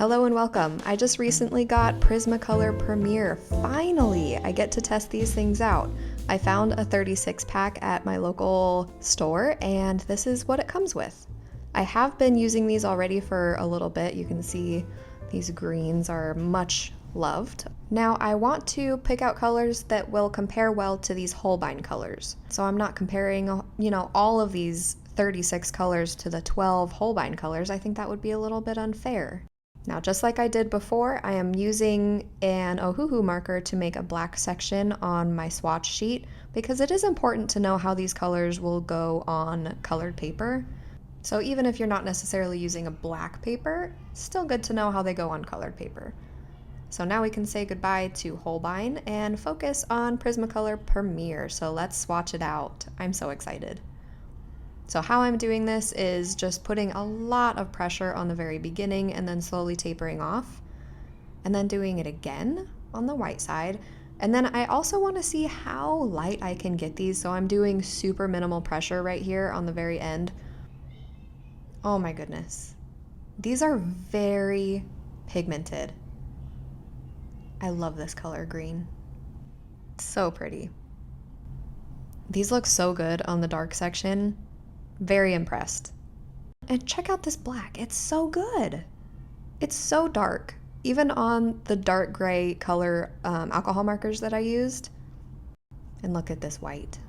Hello and welcome. I just recently got Prismacolor Premier. Finally, I get to test these things out. I found a 36 pack at my local store and this is what it comes with. I have been using these already for a little bit. You can see these greens are much loved. Now I want to pick out colors that will compare well to these Holbein colors. So I'm not comparing, all of these 36 colors to the 12 Holbein colors. I think that would be a little bit unfair. Now, just like I did before, I am using an Ohuhu marker to make a black section on my swatch sheet because it is important to know how these colors will go on colored paper. So even if you're not necessarily using a black paper, it's still good to know how they go on colored paper. So now we can say goodbye to Holbein and focus on Prismacolor Premier. So let's swatch it out. I'm so excited. So how I'm doing this is just putting a lot of pressure on the very beginning and then slowly tapering off, and then doing it again on the white side. And then I also want to see how light I can get these, so I'm doing super minimal pressure right here on the very end. Oh my goodness. These are very pigmented. I love this color green. So pretty. These look so good on the dark section. Very impressed. And check out this black. It's so good. It's so dark. Even on the dark gray color alcohol markers that I used. And look at this white.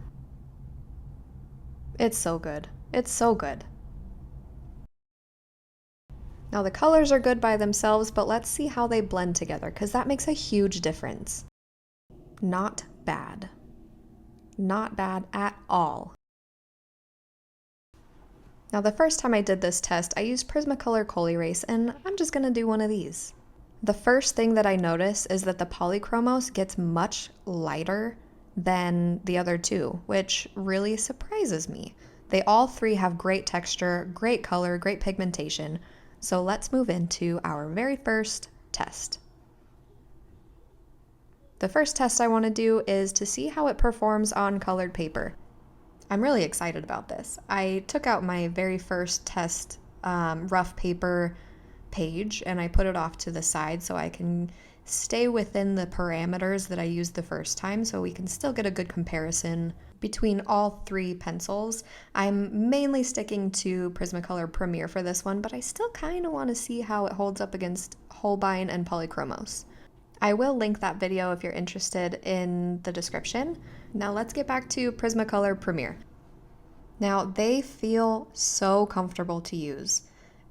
It's so good. It's so good. Now the colors are good by themselves, but let's see how they blend together because that makes a huge difference. Not bad. Not bad at all. Now the first time I did this test, I used Prismacolor Col-Erase, and I'm just gonna do one of these. The first thing that I notice is that the Polychromos gets much lighter than the other two, which really surprises me. They all three have great texture, great color, great pigmentation. So let's move into our very first test. The first test I want to do is to see how it performs on colored paper. I'm really excited about this. I took out my very first test rough paper page and I put it off to the side so I can stay within the parameters that I used the first time so we can still get a good comparison between all three pencils. I'm mainly sticking to Prismacolor Premier for this one, but I still kind of want to see how it holds up against Holbein and Polychromos. I will link that video if you're interested in the description. Now let's get back to Prismacolor Premier. Now they feel so comfortable to use.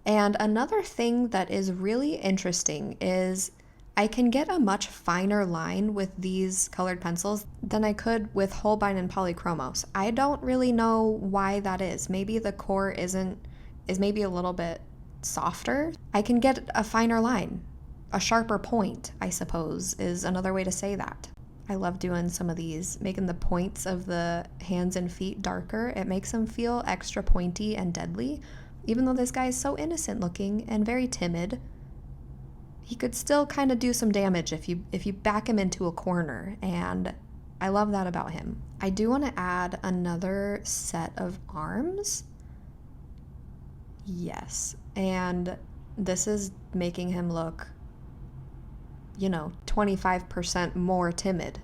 And another thing that is really interesting is I can get a much finer line with these colored pencils than I could with Holbein and Polychromos. I don't really know why that is. Maybe the core is maybe a little bit softer. I can get a finer line. A sharper point, I suppose, is another way to say that. I love doing some of these, making the points of the hands and feet darker. It makes them feel extra pointy and deadly. Even though this guy is so innocent looking and very timid, he could still kind of do some damage if you back him into a corner, and I love that about him. I do want to add another set of arms. Yes, and this is making him look 25% more timid.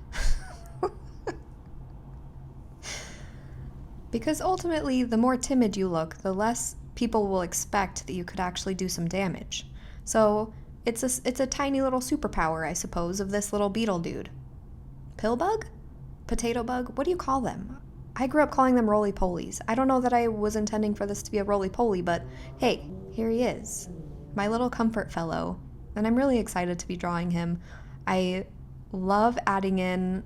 Because ultimately, the more timid you look, the less people will expect that you could actually do some damage. So it's a tiny little superpower, I suppose, of this little beetle dude. Pill bug? Potato bug? What do you call them? I grew up calling them roly-polies. I don't know that I was intending for this to be a roly-poly, but hey, here he is. My little comfort fellow. And I'm really excited to be drawing him. I love adding in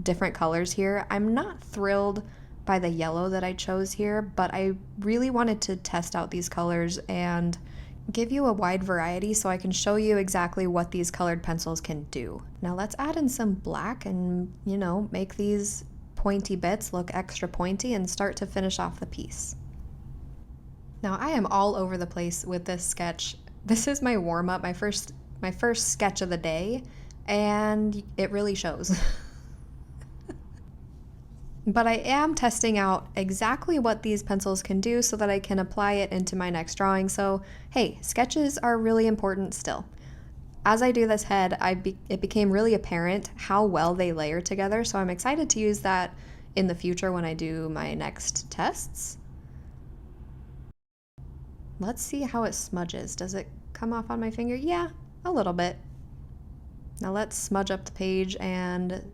different colors here. I'm not thrilled by the yellow that I chose here, but I really wanted to test out these colors and give you a wide variety so I can show you exactly what these colored pencils can do. Now let's add in some black and, make these pointy bits look extra pointy and start to finish off the piece. Now I am all over the place with this sketch. This is my warm-up, my first sketch of the day, and it really shows. But I am testing out exactly what these pencils can do so that I can apply it into my next drawing. So hey, sketches are really important still. As I do this head, it became really apparent how well they layer together, so I'm excited to use that in the future when I do my next tests. Let's see how it smudges. Does it come off on my finger? Yeah, a little bit. Now let's smudge up the page and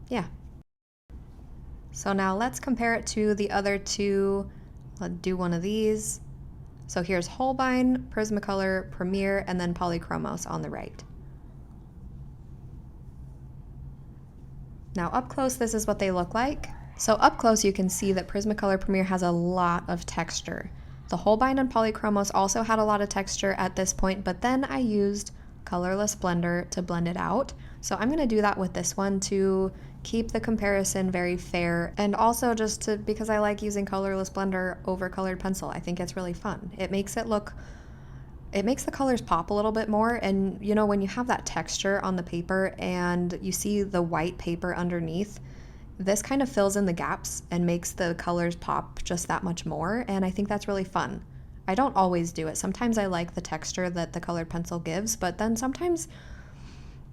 yeah. So now let's compare it to the other two. Let's do one of these. So here's Holbein, Prismacolor Premier, and then Polychromos on the right. Now up close, this is what they look like. So up close, you can see that Prismacolor Premier has a lot of texture. The Holbein and Polychromos also had a lot of texture at this point, but then I used colorless blender to blend it out. So I'm gonna do that with this one to keep the comparison very fair, and also just because I like using colorless blender over colored pencil. I think it's really fun. It makes the colors pop a little bit more, and you know, when you have that texture on the paper and you see the white paper underneath, this kind of fills in the gaps and makes the colors pop just that much more, and I think that's really fun. I don't always do it. Sometimes I like the texture that the colored pencil gives, but then sometimes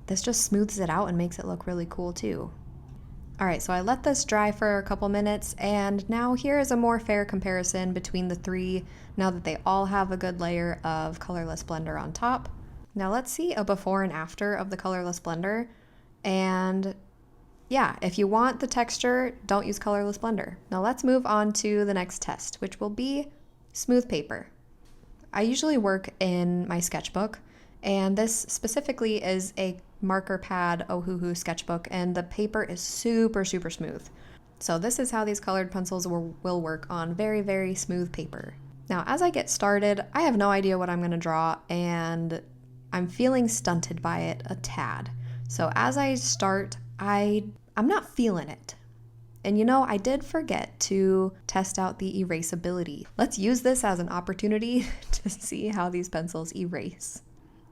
this just smooths it out and makes it look really cool too. All right, so I let this dry for a couple minutes, and now here is a more fair comparison between the three now that they all have a good layer of colorless blender on top. Now let's see a before and after of the colorless blender. And yeah, if you want the texture, don't use colorless blender. Now let's move on to the next test, which will be smooth paper. I usually work in my sketchbook, and this specifically is a marker pad Ohuhu sketchbook, and the paper is super smooth. So this is how these colored pencils will work on very, very smooth paper. Now as I get started, I have no idea what I'm going to draw, and I'm feeling stunted by it a tad. So as I start, I'm not feeling it. And you know, I did forget to test out the erasability. Let's use this as an opportunity to see how these pencils erase.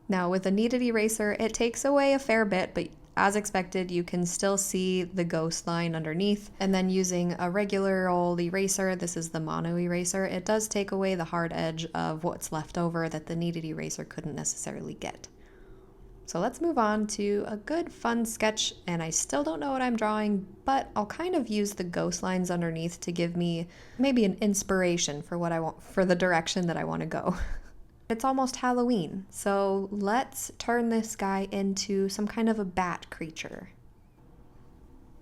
Now with a kneaded eraser, it takes away a fair bit, but as expected, you can still see the ghost line underneath. And then using a regular old eraser, this is the mono eraser, it does take away the hard edge of what's left over that the kneaded eraser couldn't necessarily get. So let's move on to a good fun sketch, and I still don't know what I'm drawing, but I'll kind of use the ghost lines underneath to give me maybe an inspiration for what I want, for the direction that I want to go. It's almost Halloween, so let's turn this guy into some kind of a bat creature.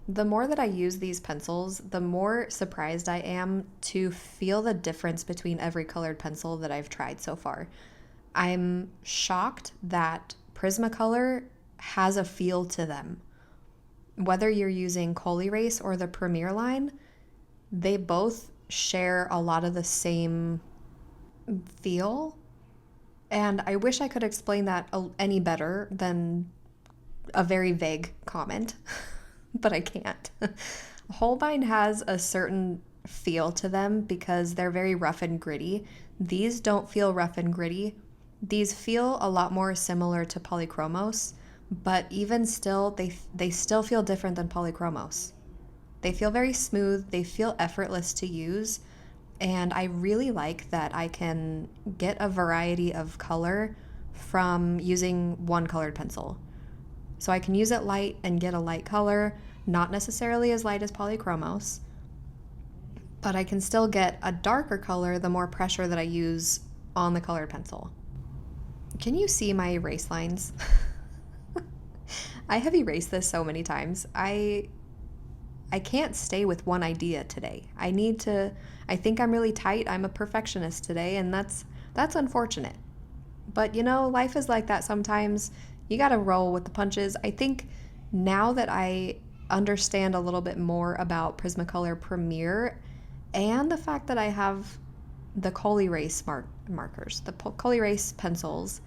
The more that I use these pencils, the more surprised I am to feel the difference between every colored pencil that I've tried so far. I'm shocked that Prismacolor has a feel to them. Whether you're using Col-Erase or the Premier line, they both share a lot of the same feel. And I wish I could explain that any better than a very vague comment, but I can't. Holbein has a certain feel to them because they're very rough and gritty. These don't feel rough and gritty. These feel a lot more similar to Polychromos, but even still, they still feel different than Polychromos. They feel very smooth, they feel effortless to use, and I really like that I can get a variety of color from using one colored pencil. So I can use it light and get a light color, not necessarily as light as Polychromos, but I can still get a darker color the more pressure that I use on the colored pencil. Can you see my erase lines? I have erased this so many times. I can't stay with one idea today. I think I'm really tight. I'm a perfectionist today, and that's unfortunate. But you know, life is like that sometimes. You gotta roll with the punches. I think now that I understand a little bit more about Prismacolor Premier and the fact that I have the Col-Erase markers, the Col-Erase pencils,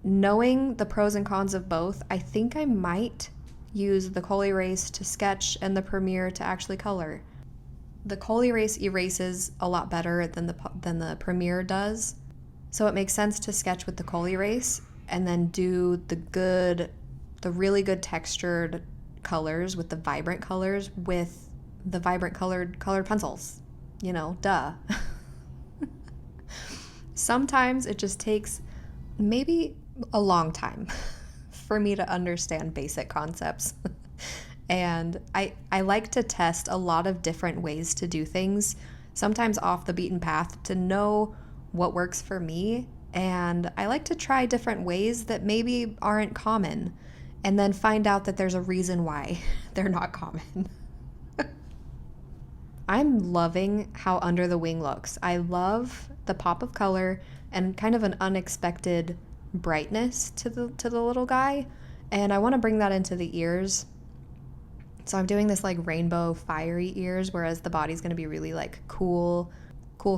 knowing the pros and cons of both, I think I might use the Col-Erase to sketch and the Premier to actually color. The Col-Erase erases a lot better than the Premier does, so it makes sense to sketch with the Col-Erase and then do the really good textured colors, with the vibrant colors, with the vibrant colored pencils. You know, duh. Sometimes it just takes maybe a long time for me to understand basic concepts. And I like to test a lot of different ways to do things, sometimes off the beaten path, to know what works for me. And I like to try different ways that maybe aren't common, and then find out that there's a reason why they're not common. I'm loving how Under the Wing looks. I love the pop of color and kind of an unexpected brightness to the little guy. And I want to bring that into the ears. So I'm doing this like rainbow fiery ears, whereas the body's going to be really like cool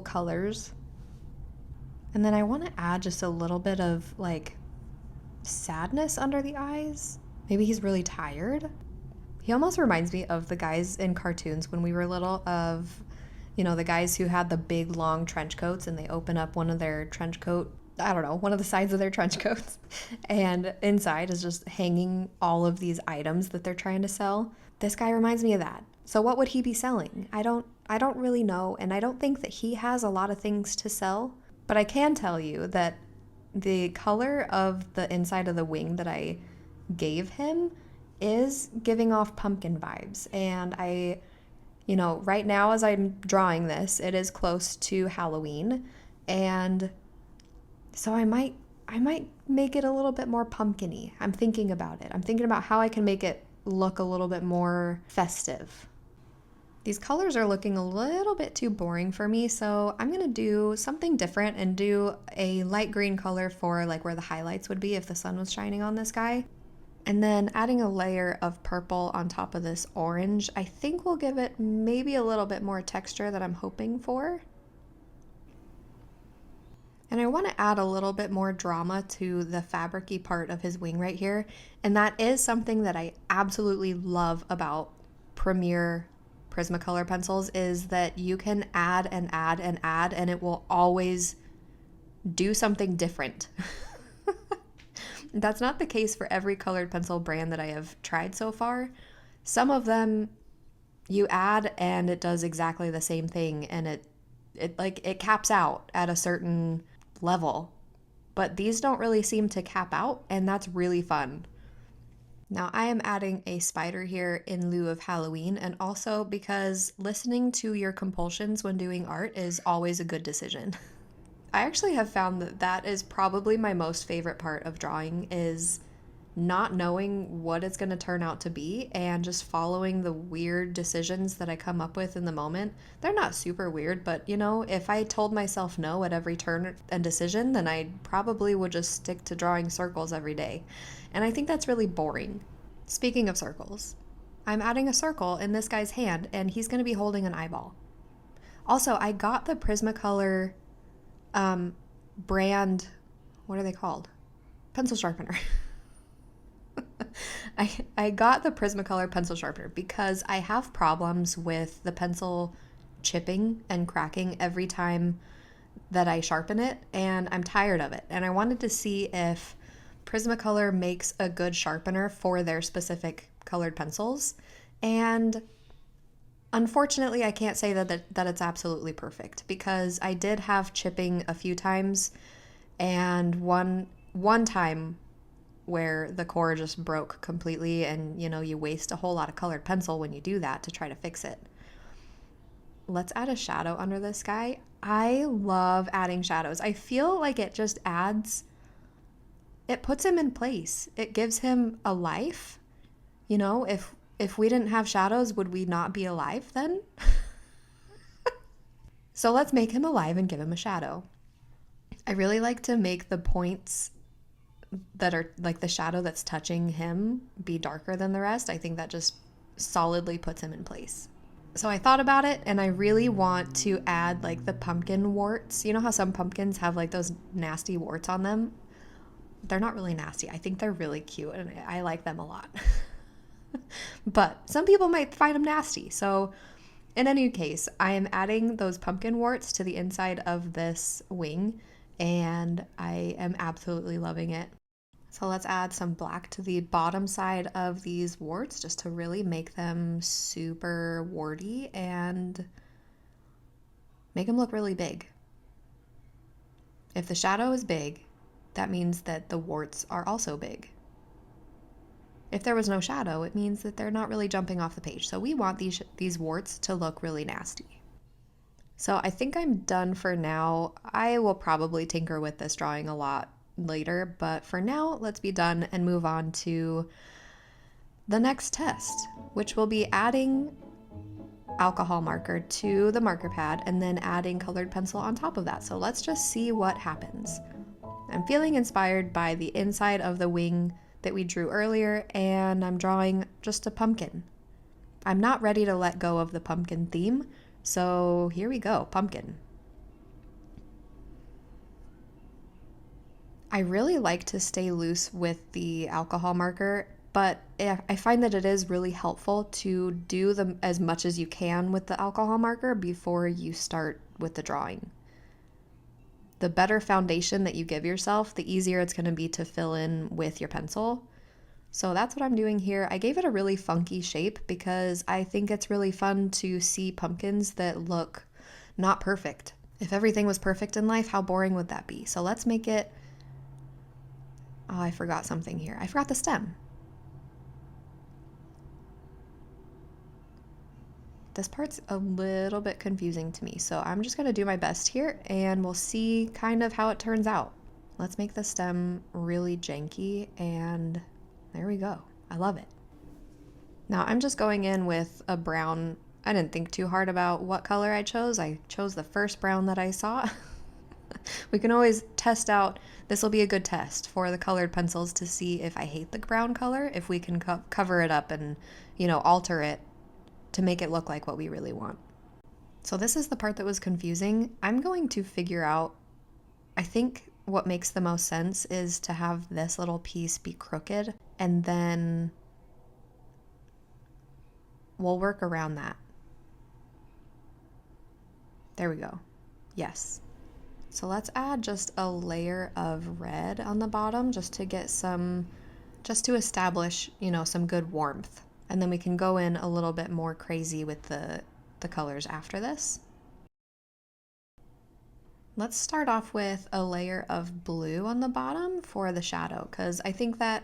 colors. And then I want to add just a little bit of like sadness under the eyes. Maybe he's really tired. He almost reminds me of the guys in cartoons when we were little, of, you know, the guys who had the big long trench coats and they open up one of their trench coat, I don't know, one of the sides of their trench coats, and inside is just hanging all of these items that they're trying to sell. This guy reminds me of that. So what would he be selling? I don't really know, and I don't think that he has a lot of things to sell, but I can tell you that the color of the inside of the wing that I gave him is giving off pumpkin vibes. And I, you know, right now as I'm drawing this, it is close to Halloween, and so I might make it a little bit more pumpkin-y. I'm thinking about it. I'm thinking about how I can make it look a little bit more festive. These colors are looking a little bit too boring for me, so I'm gonna do something different and do a light green color for like where the highlights would be if the sun was shining on this guy. And then adding a layer of purple on top of this orange, I think will give it maybe a little bit more texture that I'm hoping for. And I want to add a little bit more drama to the fabric-y part of his wing right here. And that is something that I absolutely love about Premier Prismacolor pencils, is that you can add and add and add, and it will always do something different. That's not the case for every colored pencil brand that I have tried so far. Some of them you add and it does exactly the same thing, and it caps out at a certain level. But these don't really seem to cap out, and that's really fun. Now I am adding a spider here in lieu of Halloween, and also because listening to your compulsions when doing art is always a good decision. I actually have found that that is probably my most favorite part of drawing, is not knowing what it's going to turn out to be and just following the weird decisions that I come up with in the moment. They're not super weird, but you know, if I told myself no at every turn and decision, then I probably would just stick to drawing circles every day. And I think that's really boring. Speaking of circles, I'm adding a circle in this guy's hand, and he's going to be holding an eyeball. Also, I got the Prismacolor brand, what are they called? Pencil sharpener. I got the Prismacolor pencil sharpener because I have problems with the pencil chipping and cracking every time that I sharpen it, and I'm tired of it. And I wanted to see if Prismacolor makes a good sharpener for their specific colored pencils. And unfortunately, I can't say that it's absolutely perfect, because I did have chipping a few times, and one time where the core just broke completely, and you know, you waste a whole lot of colored pencil when you do that to try to fix it. Let's add a shadow under this guy. I love adding shadows. I feel like it just it puts him in place. It gives him a life. You know, if we didn't have shadows, would we not be alive then? So let's make him alive and give him a shadow. I really like to make the points that are like the shadow that's touching him be darker than the rest. I think that just solidly puts him in place. So I thought about it, and I really want to add like the pumpkin warts. You know how some pumpkins have like those nasty warts on them? They're not really nasty. I think they're really cute, and I like them a lot. But some people might find them nasty. So in any case, I am adding those pumpkin warts to the inside of this wing, and I am absolutely loving it. So let's add some black to the bottom side of these warts just to really make them super warty and make them look really big. If the shadow is big, that means that the warts are also big. If there was no shadow, it means that they're not really jumping off the page. So we want these warts to look really nasty. So I think I'm done for now. I will probably tinker with this drawing a lot later, but for now, let's be done and move on to the next test, which will be adding alcohol marker to the marker pad and then adding colored pencil on top of that. So let's just see what happens. I'm feeling inspired by the inside of the wing that we drew earlier, and I'm drawing just a pumpkin. I'm not ready to let go of the pumpkin theme, so here we go, pumpkin. I really like to stay loose with the alcohol marker, but I find that it is really helpful to do as much as you can with the alcohol marker before you start with the drawing. The better foundation that you give yourself, the easier it's going to be to fill in with your pencil. So that's what I'm doing here. I gave it a really funky shape because I think it's really fun to see pumpkins that look not perfect. If everything was perfect in life, how boring would that be? So let's make it... Oh, I forgot something here. I forgot the stem. This part's a little bit confusing to me, so I'm just going to do my best here and we'll see kind of how it turns out. Let's make the stem really janky, and there we go. I love it. Now I'm just going in with a brown. I didn't think too hard about what color I chose. I chose the first brown that I saw. We can always test out. This will be a good test for the colored pencils to see if I hate the brown color, if we can cover it up and, alter it to make it look like what we really want. So this is the part that was confusing. I'm going to figure out, I think what makes the most sense is to have this little piece be crooked, and then we'll work around that. There we go. Yes. So let's add just a layer of red on the bottom just to establish, some good warmth. And then we can go in a little bit more crazy with the colors after this. Let's start off with a layer of blue on the bottom for the shadow, because I think that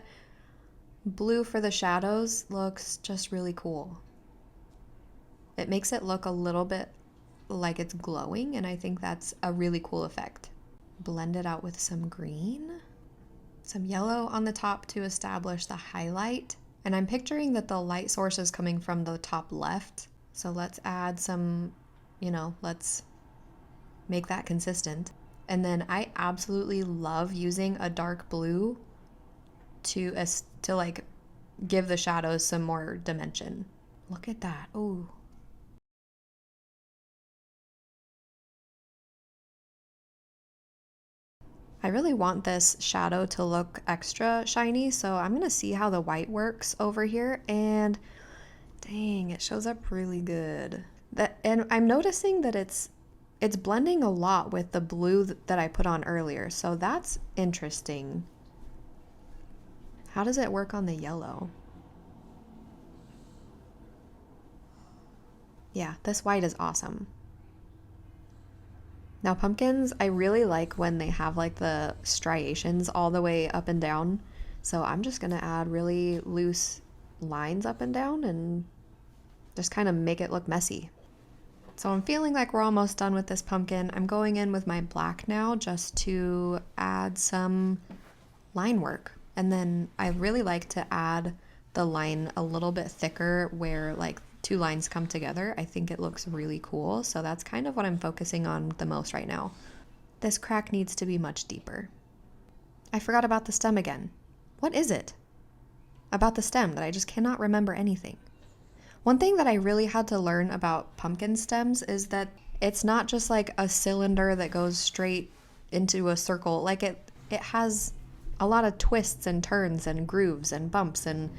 blue for the shadows looks just really cool. It makes it look a little bit like it's glowing, and I think that's a really cool effect. Blend it out with some green, some yellow on the top to establish the highlight. And I'm picturing that the light source is coming from the top left. So let's add some, let's make that consistent. And then I absolutely love using a dark blue to like give the shadows some more dimension. Look at that. Ooh. I really want this shadow to look extra shiny, so I'm gonna see how the white works over here, and dang, it shows up really good. And I'm noticing that it's blending a lot with the blue that I put on earlier, so that's interesting. How does it work on the yellow? Yeah, this white is awesome. Now pumpkins, I really like when they have like the striations all the way up and down. So I'm just gonna add really loose lines up and down and just kind of make it look messy. So I'm feeling like we're almost done with this pumpkin. I'm going in with my black now just to add some line work. And then I really like to add the line a little bit thicker where like two lines come together. I think it looks really cool. So that's kind of what I'm focusing on the most right now. This crack needs to be much deeper. I forgot about the stem again. What is it about the stem that I just cannot remember anything? One thing that I really had to learn about pumpkin stems is that it's not just like a cylinder that goes straight into a circle. Like it has a lot of twists and turns and grooves and bumps. And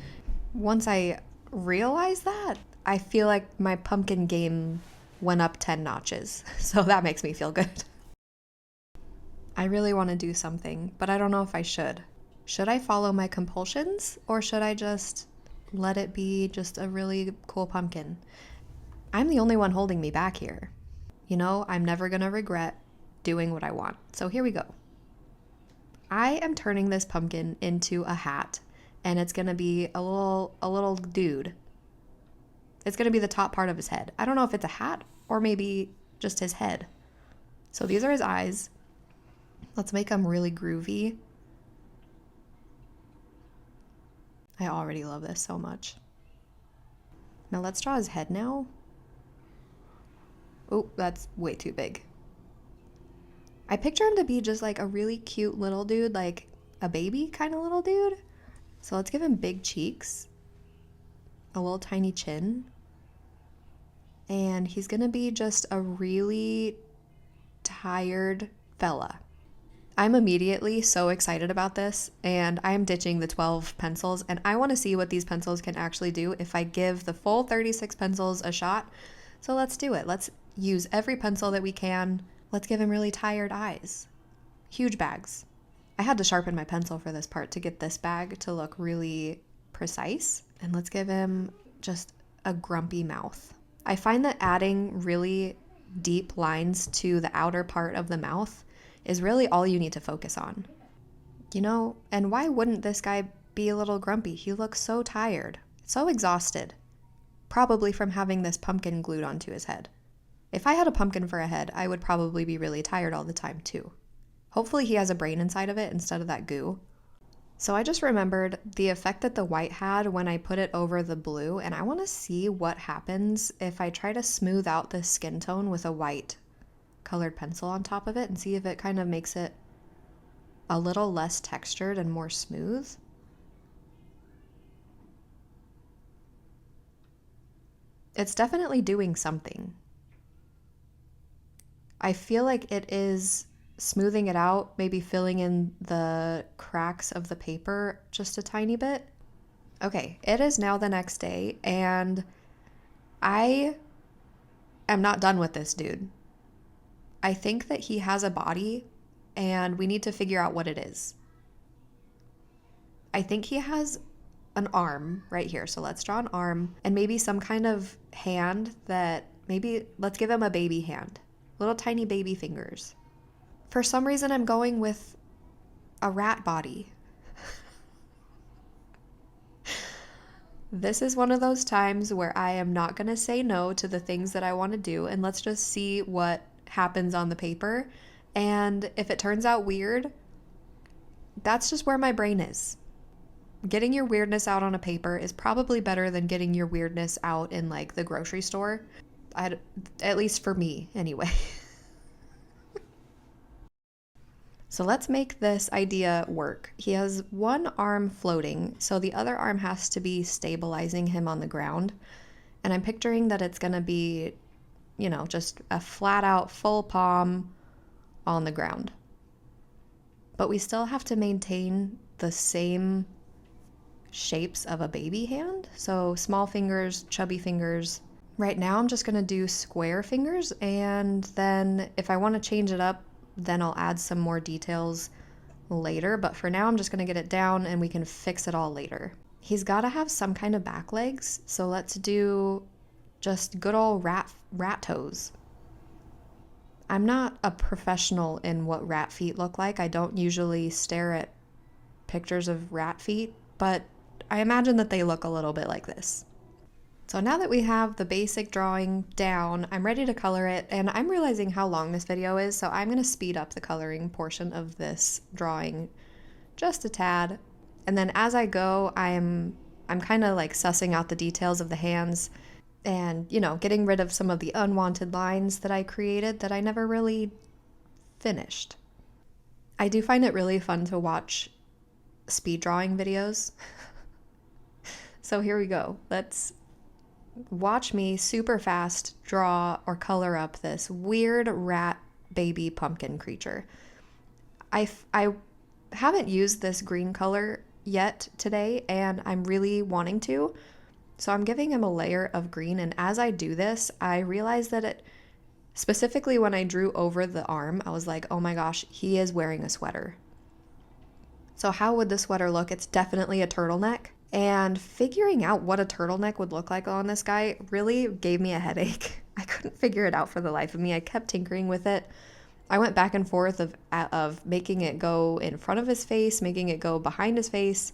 once I realized that, I feel like my pumpkin game went up 10 notches. So that makes me feel good. I really want to do something, but I don't know if I should. Should I follow my compulsions, or should I just let it be just a really cool pumpkin? I'm the only one holding me back here. You know, I'm never gonna regret doing what I want. So here we go. I am turning this pumpkin into a hat, and it's gonna be a little dude. It's gonna be the top part of his head. I don't know if it's a hat or maybe just his head. So these are his eyes. Let's make them really groovy. I already love this so much. Now let's draw his head now. Oh, that's way too big. I picture him to be just like a really cute little dude, like a baby kind of little dude. So let's give him big cheeks, a little tiny chin, and he's gonna be just a really tired fella. I'm immediately so excited about this, and I'm ditching the 12 pencils, and I want to see what these pencils can actually do if I give the full 36 pencils a shot. So let's do it. Let's use every pencil that we can. Let's give him really tired eyes. Huge bags. I had to sharpen my pencil for this part to get this bag to look really precise. And let's give him just a grumpy mouth. I find that adding really deep lines to the outer part of the mouth is really all you need to focus on. You know, and why wouldn't this guy be a little grumpy? He looks so tired, so exhausted, probably from having this pumpkin glued onto his head. If I had a pumpkin for a head, I would probably be really tired all the time too. Hopefully he has a brain inside of it instead of that goo. So I just remembered the effect that the white had when I put it over the blue, and I want to see what happens if I try to smooth out this skin tone with a white colored pencil on top of it and see if it kind of makes it a little less textured and more smooth. It's definitely doing something. I feel like it is smoothing it out, maybe filling in the cracks of the paper just a tiny bit. Okay, it is now the next day, and I am not done with this dude. I think that he has a body, and we need to figure out what it is. I think he has an arm right here, so let's draw an arm, and maybe some kind of hand that maybe, let's give him a baby hand. Little tiny baby fingers. For some reason, I'm going with a rat body. This is one of those times where I am not going to say no to the things that I want to do, and let's just see what happens on the paper. And if it turns out weird, that's just where my brain is. Getting your weirdness out on a paper is probably better than getting your weirdness out in like the grocery store. At least for me, anyway. So let's make this idea work. He has one arm floating, so the other arm has to be stabilizing him on the ground. And I'm picturing that it's gonna be, you know, just a flat out full palm on the ground. But we still have to maintain the same shapes of a baby hand. So small fingers, chubby fingers. Right now I'm just gonna do square fingers, and then if I wanna change it up, then I'll add some more details later. But for now I'm just gonna get it down and we can fix it all later. He's gotta have some kind of back legs, so let's do just good old rat toes. I'm not a professional in what rat feet look like. I don't usually stare at pictures of rat feet, but I imagine that they look a little bit like this. So now that we have the basic drawing down, I'm ready to color it, and I'm realizing how long this video is, so I'm gonna speed up the coloring portion of this drawing just a tad. And then as I go, I'm kind of like sussing out the details of the hands and, you know, getting rid of some of the unwanted lines that I created that I never really finished. I do find it really fun to watch speed drawing videos. So here we go. Let's watch me super fast draw or color up this weird rat baby pumpkin creature. I haven't used this green color yet today, and I'm really wanting to. So I'm giving him a layer of green, and as I do this, I realize that it, specifically when I drew over the arm, I was like, oh my gosh, he is wearing a sweater. So how would the sweater look? It's definitely a turtleneck. And figuring out what a turtleneck would look like on this guy really gave me a headache. I couldn't figure it out for the life of me. I kept tinkering with it. I went back and forth of making it go in front of his face, making it go behind his face.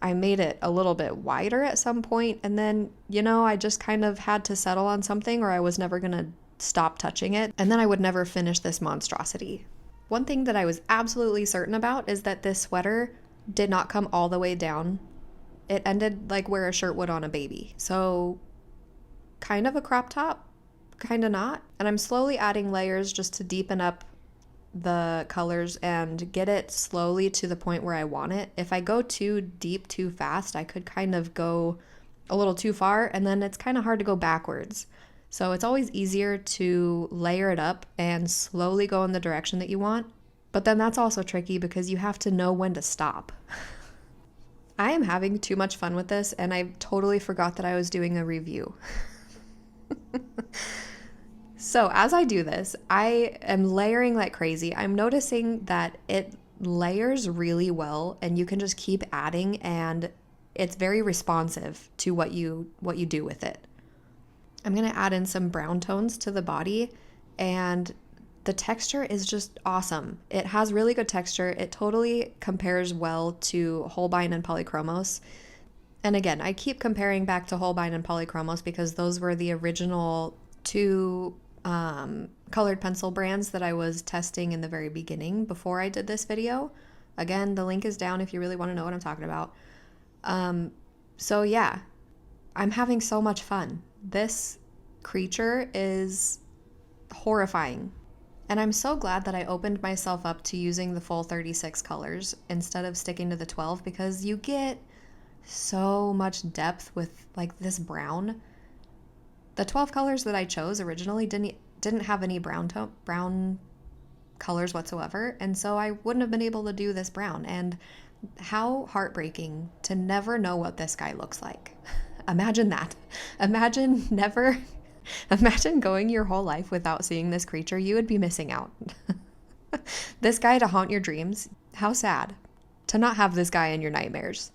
I made it a little bit wider at some point, and then, I just kind of had to settle on something or I was never going to stop touching it, and then I would never finish this monstrosity. One thing that I was absolutely certain about is that this sweater did not come all the way down. It ended like where a shirt would on a baby. So kind of a crop top, kind of not. And I'm slowly adding layers just to deepen up the colors and get it slowly to the point where I want it. If I go too deep too fast, I could kind of go a little too far, and then it's kind of hard to go backwards. So it's always easier to layer it up and slowly go in the direction that you want. But then that's also tricky because you have to know when to stop. I am having too much fun with this, and I totally forgot that I was doing a review. So as I do this, I am layering like crazy. I'm noticing that it layers really well, and you can just keep adding, and it's very responsive to what you do with it. I'm going to add in some brown tones to the body, and the texture is just awesome. It has really good texture. It totally compares well to Holbein and Polychromos. And again, I keep comparing back to Holbein and Polychromos because those were the original two colored pencil brands that I was testing in the very beginning before I did this video. Again, the link is down if you really want to know what I'm talking about. So yeah, I'm having so much fun. This creature is horrifying. And I'm so glad that I opened myself up to using the full 36 colors instead of sticking to the 12, because you get so much depth with like this brown. The 12 colors that I chose originally didn't have any brown colors whatsoever, and so I wouldn't have been able to do this brown. And how heartbreaking to never know what this guy looks like. Imagine that. Imagine going your whole life without seeing this creature. You would be missing out. This guy to haunt your dreams. How sad to not have this guy in your nightmares.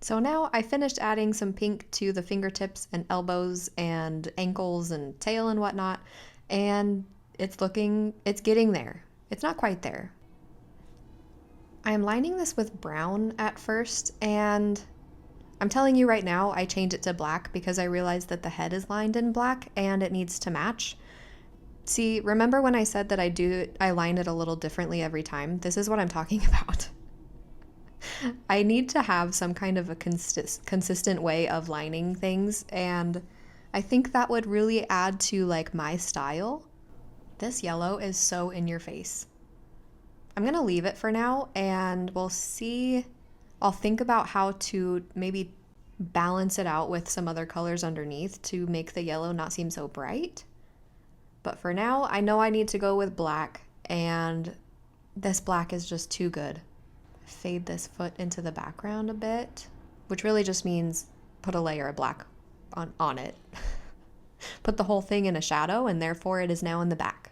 So now I finished adding some pink to the fingertips and elbows and ankles and tail and whatnot, and it's getting there. It's not quite there. I'm lining this with brown at first, and I'm telling you right now, I changed it to black because I realized that the head is lined in black and it needs to match. See, remember when I said that I line it a little differently every time? This is what I'm talking about. I need to have some kind of a consistent way of lining things, and I think that would really add to like my style. This yellow is so in your face. I'm gonna leave it for now, and we'll see. I'll think about how to maybe balance it out with some other colors underneath to make the yellow not seem so bright. But for now, I know I need to go with black, and this black is just too good. Fade this foot into the background a bit, which really just means put a layer of black on it. Put the whole thing in a shadow, and therefore it is now in the back.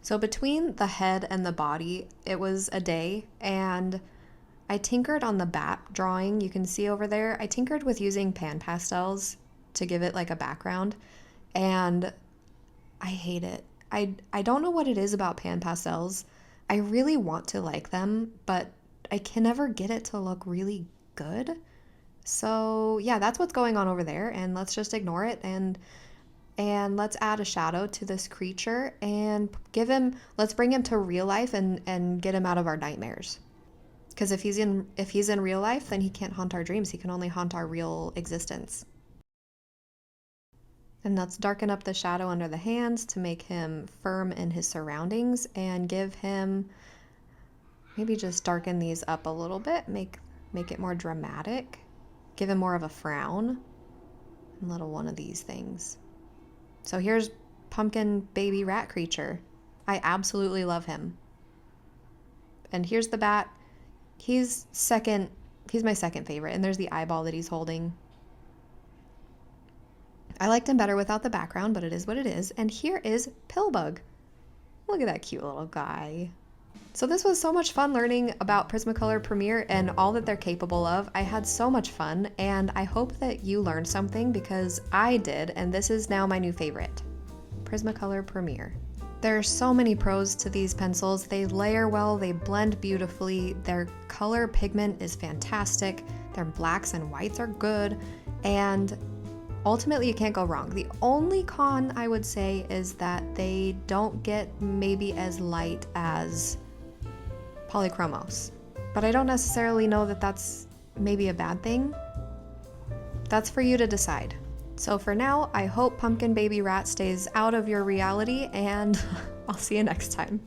So between the head and the body, it was a day, and I tinkered on the bat drawing. You can see over there, I tinkered with using pan pastels to give it like a background, and I hate it. I don't know what it is about pan pastels. I really want to like them, but I can never get it to look really good. So yeah, that's what's going on over there, and let's just ignore it, and let's add a shadow to this creature and let's bring him to real life and get him out of our nightmares. Because if he's in real life, then he can't haunt our dreams. He can only haunt our real existence. And let's darken up the shadow under the hands to make him firm in his surroundings, and give him, maybe just darken these up a little bit, make it more dramatic, give him more of a frown, and little one of these things. So here's pumpkin baby rat creature. I absolutely love him. And here's the bat. He's my second favorite, and there's the eyeball that he's holding. I liked him better without the background, but it is what it is. And here is Pillbug. Look at that cute little guy. So this was so much fun learning about Prismacolor Premier and all that they're capable of. I had so much fun, and I hope that you learned something because I did, and this is now my new favorite, Prismacolor Premier. There are so many pros to these pencils. They layer well, they blend beautifully, their color pigment is fantastic, their blacks and whites are good, and ultimately you can't go wrong. The only con I would say is that they don't get maybe as light as Polychromos, but I don't necessarily know that that's maybe a bad thing. That's for you to decide. So for now, I hope Pumpkin Baby Rat stays out of your reality, and I'll see you next time.